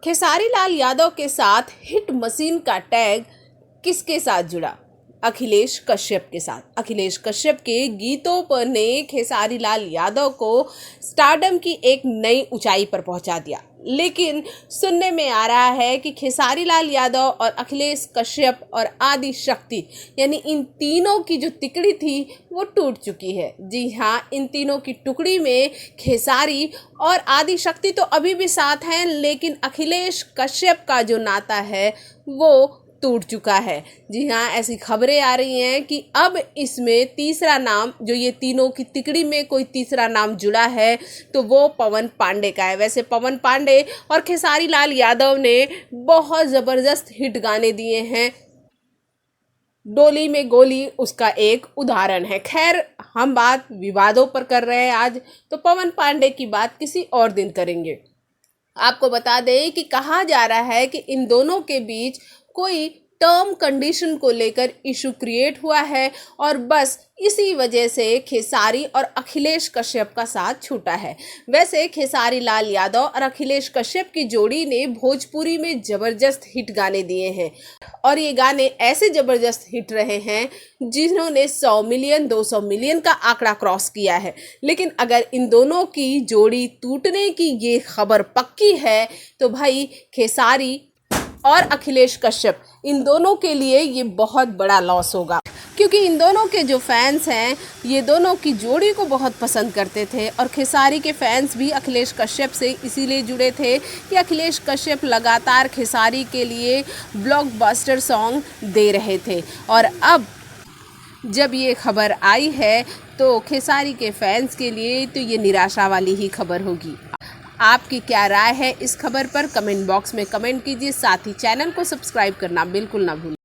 खेसारी लाल यादव के साथ hit machine का टैग किसके साथ जुड़ा? अखिलेश कश्यप के साथ। अखिलेश कश्यप के गीतों पर ने खेसारी लाल यादव को स्टारडम की एक नई ऊंचाई पर पहुंचा दिया। लेकिन सुनने में आ रहा है कि खेसारी लाल यादव और अखिलेश कश्यप और आदि शक्ति यानी इन तीनों की जो तिकड़ी थी वो टूट चुकी है। जी हाँ, इन तीनों की टुकड़ी में खेसारी और आदि शक्ति तो अभी भी साथ हैं, लेकिन अखिलेश कश्यप का जो नाता है वो टूट चुका है। जी हाँ, ऐसी खबरें आ रही हैं कि अब इसमें तीसरा नाम, जो ये तीनों की तिकड़ी में कोई तीसरा नाम जुड़ा है तो वो पवन पांडे का है। वैसे पवन पांडे और खेसारी लाल यादव ने बहुत ज़बरदस्त हिट गाने दिए हैं। डोली में गोली उसका एक उदाहरण है। खैर, हम बात विवादों पर कर रहे हैं आज, तो पवन पांडे की बात किसी और दिन करेंगे। आपको बता दें कि कहा जा रहा है कि इन दोनों के बीच कोई टर्म कंडीशन को लेकर इशू क्रिएट हुआ है और बस इसी वजह से खेसारी और अखिलेश कश्यप का साथ छूटा है। वैसे खेसारी लाल यादव और अखिलेश कश्यप की जोड़ी ने भोजपुरी में ज़बरदस्त हिट गाने दिए हैं और ये गाने ऐसे ज़बरदस्त हिट रहे हैं जिन्होंने 100 मिलियन 200 मिलियन का आंकड़ा क्रॉस किया है। लेकिन अगर इन दोनों की जोड़ी टूटने की ये खबर पक्की है तो भाई खेसारी और अखिलेश कश्यप, इन दोनों के लिए ये बहुत बड़ा लॉस होगा, क्योंकि इन दोनों के जो फैंस हैं ये दोनों की जोड़ी को बहुत पसंद करते थे और खेसारी के फैंस भी अखिलेश कश्यप से इसीलिए जुड़े थे कि अखिलेश कश्यप लगातार खेसारी के लिए ब्लॉकबस्टर सॉन्ग दे रहे थे। और अब जब ये खबर आई है तो खेसारी के फैंस के लिए तो ये निराशा वाली ही खबर होगी। आपकी क्या राय है इस खबर पर? कमेंट बॉक्स में कमेंट कीजिए। साथ ही चैनल को सब्सक्राइब करना बिल्कुल ना भूलें।